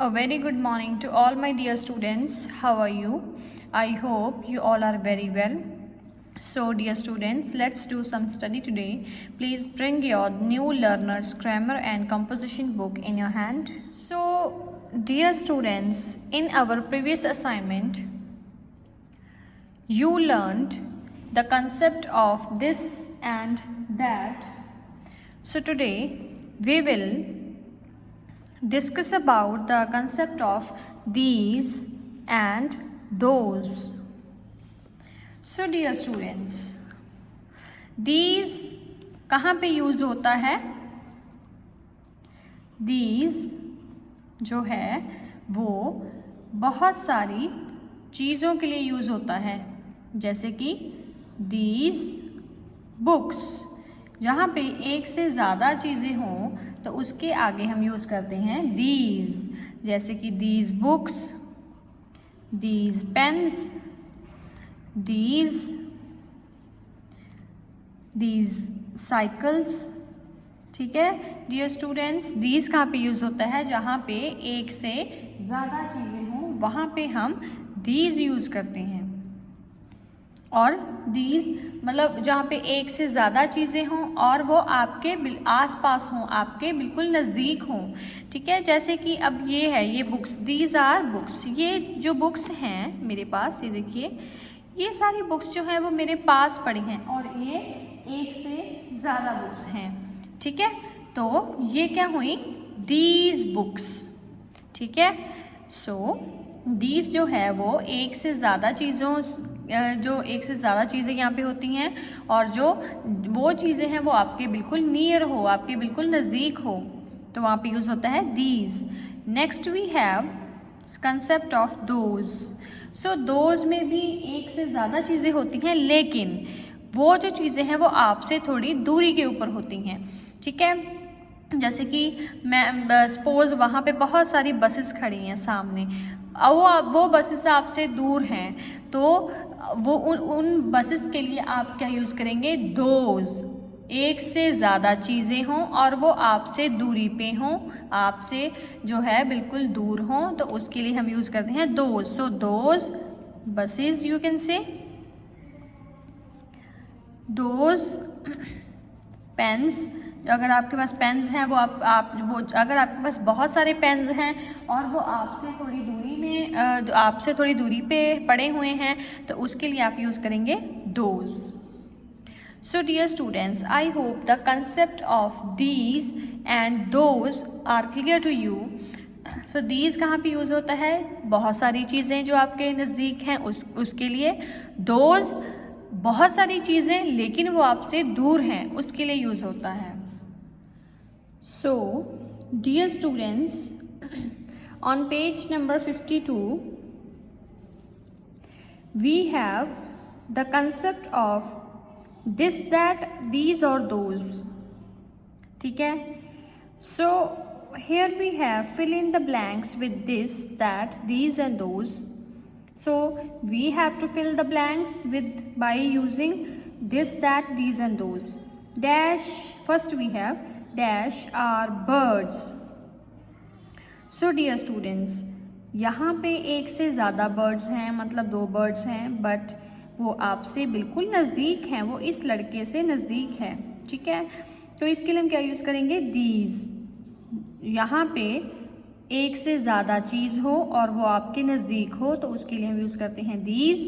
A very good morning to all my dear students. How are you? I hope you all are very well. So dear students, let's do some study today. Please bring your new learner's grammar and composition book in your hand. So dear students, in our previous assignment, you learned the concept of this and that. So today we will discuss about the concept of these and those. So dear students, these कहाँ पे use होता है? These जो है वो बहुत सारी चीज़ों के लिए यूज होता है, जैसे कि these books, जहाँ पे एक से ज़्यादा चीज़ें हों तो उसके आगे हम यूज़ करते हैं these, जैसे कि these books, these pens, these cycles. ठीक है डियर स्टूडेंट्स, these कहाँ पे यूज़ होता है? जहाँ पे एक से ज़्यादा चीज़ें हों वहाँ पे हम these यूज़ करते हैं। और these मतलब जहाँ पे एक से ज़्यादा चीज़ें हों और वो आपके आस पास हों, आपके बिल्कुल नज़दीक हों। ठीक है, जैसे कि अब ये है, ये बुक्स, दीज आर बुक्स। ये जो बुक्स हैं मेरे पास, ये देखिए, ये सारी बुक्स जो हैं वो मेरे पास पड़ी हैं और ये एक से ज़्यादा बुक्स हैं। ठीक है, तो ये क्या हुई? These books. ठीक है, सो दीज जो है वो एक से ज़्यादा चीज़ों जो एक से ज़्यादा चीज़ें यहाँ पे होती हैं और जो वो चीज़ें हैं वो आपके बिल्कुल नियर हो, आपके बिल्कुल नज़दीक हो, तो वहाँ पे यूज़ होता है these. Next we have concept of those. So those में भी एक से ज़्यादा चीज़ें होती हैं, लेकिन वो जो चीज़ें हैं वो आपसे थोड़ी दूरी के ऊपर होती हैं। ठीक है, जैसे कि मैं सपोज वहाँ पे बहुत सारी बसेस खड़ी हैं सामने, वो बसेस आपसे दूर हैं, तो वो उन बसेस के लिए आप क्या यूज़ करेंगे? दोज। एक से ज़्यादा चीज़ें हों और वो आपसे दूरी पे हों, आपसे जो है बिल्कुल दूर हों, तो उसके लिए हम यूज़ करते हैं those. So those buses you can say, those pens. अगर आपके पास पेन्स हैं वो अगर आपके पास बहुत सारे पेन्स हैं और वो आपसे थोड़ी दूरी में आपसे थोड़ी दूरी पे पड़े हुए हैं, तो उसके लिए आप यूज़ करेंगे those. So dear students, I hope the concept of these and those are clear to you. So these कहाँ पे यूज़ होता है? बहुत सारी चीज़ें जो आपके नज़दीक हैं उसके लिए। दोज बहुत सारी चीज़ें लेकिन वो आपसे दूर हैं, उसके लिए यूज़ होता है। So, dear students, on page number 52, we have the concept of this, that, these or those. ठीक है? So, here we have fill in the blanks with this, that, these and those. So, we have to fill the blanks by using this, that, these and those. Dash, first we have dash are birds. So dear students, यहाँ पे एक से ज़्यादा birds हैं, मतलब 2 birds हैं, but वो आपसे बिल्कुल नज़दीक हैं, वो इस लड़के से नज़दीक है। ठीक है, तो इसके लिए हम क्या यूज़ करेंगे? these। यहाँ पे एक से ज़्यादा चीज़ हो और वो आपके नज़दीक हो, तो उसके लिए हम यूज़ करते हैं these।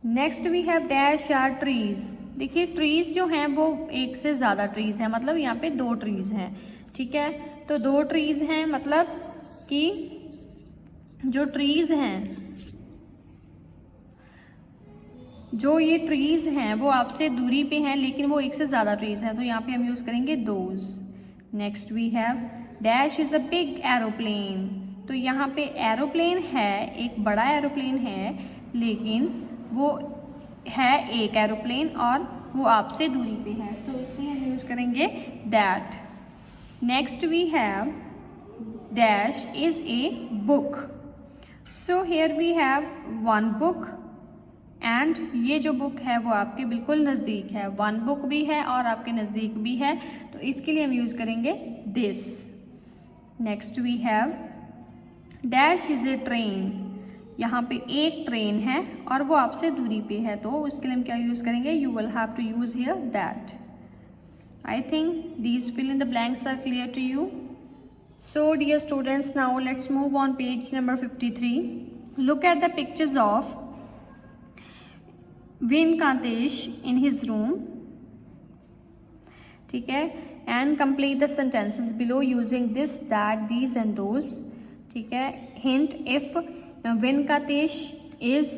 Next we have dash are trees. देखिए, ट्रीज जो हैं वो एक से ज़्यादा ट्रीज हैं, मतलब यहाँ पे 2 ट्रीज हैं। ठीक है, तो 2 ट्रीज हैं, मतलब कि जो ट्रीज हैं, जो ये ट्रीज हैं वो आपसे दूरी पे हैं, लेकिन वो एक से ज़्यादा ट्रीज हैं, तो यहाँ पे हम यूज़ करेंगे those. Next we have dash is a big aeroplane. तो यहाँ पे एरोप्लेन है, एक बड़ा एरोप्लेन है, लेकिन वो है एक एरोप्लेन और वो आपसे दूरी पे है, सो इसलिए हम यूज़ करेंगे that. Next we have dash is a book. So here we have 1 book and ये जो बुक है वो आपके बिल्कुल नज़दीक है, 1 बुक भी है और आपके नज़दीक भी है, तो इसके लिए हम यूज़ करेंगे this. Next we have dash is a train. यहाँ पे एक ट्रेन है और वो आपसे दूरी पे है, तो उसके लिए हम क्या यूज़ करेंगे? You will have to use here that. I think these fill in the blanks are clear to you. So dear students, now let's move on page number 53. Look at the pictures of Venkatesh in his room. ठीक है, and complete the sentences below using this, that, these and those. ठीक है, hint if Venkatesh is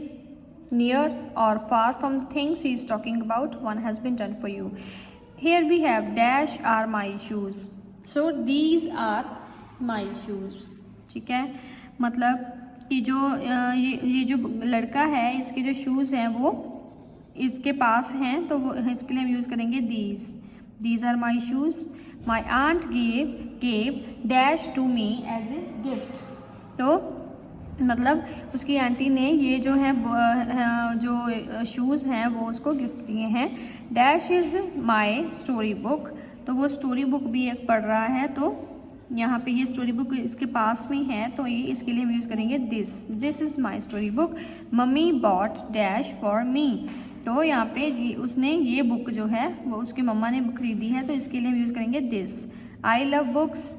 near or far from the things he is talking about, one has been done for you. Here we have dash are my shoes. So these are my shoes. ठीक है, मतलब कि जो ये जो लड़का है, इसके जो शूज़ हैं वो इसके पास हैं, तो वो इसके लिए हम यूज़ करेंगे these are my shoes. My aunt gave dash to me as a gift. तो मतलब उसकी आंटी ने ये जो है जो शूज़ हैं वो उसको गिफ्ट दिए हैं. Dash is my story book. तो वो स्टोरी बुक भी एक पढ़ रहा है, तो यहाँ पे ये स्टोरी बुक इसके पास में है, तो ये इसके लिए हम यूज़ करेंगे this is my story book. Mummy bought dash for me. तो यहाँ पे उसने ये बुक जो है वो उसकी मम्मा ने खरीदी है, तो इसके लिए हम यूज़ करेंगे this. I love books.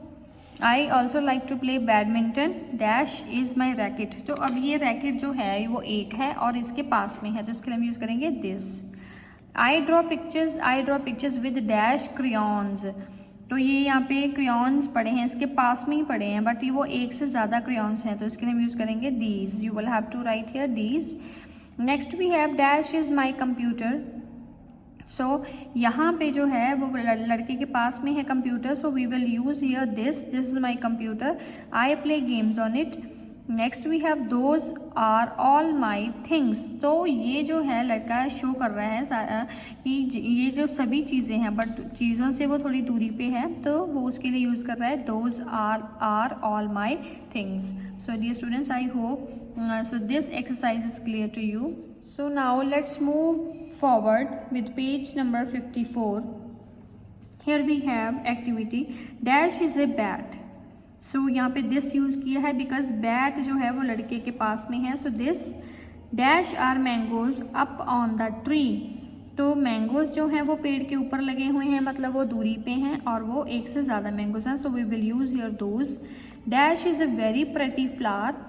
I also like to play badminton. Dash is my racket. तो अब ये रैकेट जो है वो एक है और इसके पास में है, तो इसके लिए हम यूज़ करेंगे this. I draw pictures with dash crayons. तो ये यहाँ पे क्रेयॉन्स पड़े हैं, इसके पास में ही पड़े हैं, बट ये वो एक से ज़्यादा क्रेयॉन्स हैं, तो इसके लिए हम यूज़ करेंगे these. You will have to write here these. Next we have dash is my computer. So यहाँ पे जो है वो लड़के के पास में है computer, so we will use here this is my computer. I play games on it. Next we have those are all my things. तो ये जो है लड़का शो कर रहा है कि ये जो सभी चीज़ें हैं, बट चीज़ों से वो थोड़ी दूरी पे है, तो वो उसके लिए यूज़ कर रहा है those are all my things. So dear students, I hope so this exercise is clear to you. So now let's move forward with page number 54. Here we have activity dash is a bat. So यहाँ पे this use किया है because bat जो है वो लड़के के पास में है. So this dash are mangoes up on the tree. तो मैंगोज जो हैं वो पेड़ के ऊपर लगे हुए हैं, मतलब वो दूरी पे हैं और वो एक से ज़्यादा मैंगोज हैं. So we will use here those. Dash is a very pretty flower.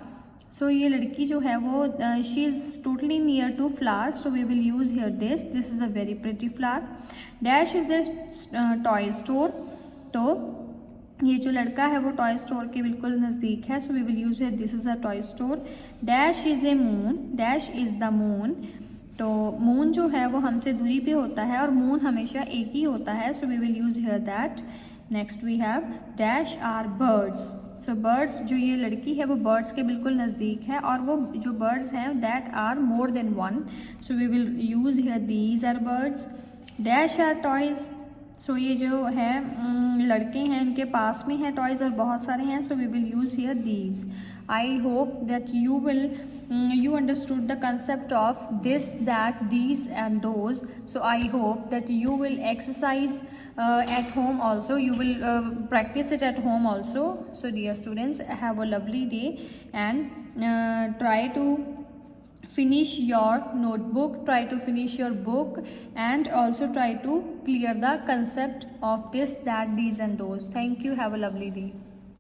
So ये लड़की जो है वो she is totally near to flower, so we will use here this is a very pretty flower. Dash is a toy store. तो ये जो लड़का है वो टॉय स्टोर के बिल्कुल नज़दीक है, so we will use here this is a toy store. Dash is a moon. Dash is the moon. तो मून जो है वो हमसे दूरी पे होता है और मून हमेशा एक ही होता है, so we will use here that. Next we have dash are birds. So birds, जो ये लड़की है वो बर्ड्स के बिल्कुल नज़दीक है और वो जो बर्ड्स हैं that are more than one, so we will use here these are birds. Dash are toys. So ये जो है लड़के हैं इनके पास में है टॉयज़ और बहुत सारे हैं, so we will use here these. I hope that you understood the concept of this, that, these and those. So I hope that you will exercise at home also. You will practice it at home also. So dear students, have a lovely day and try to finish your notebook, try to finish your book and also try to clear the concept of this, that, these and those. Thank you. Have a lovely day.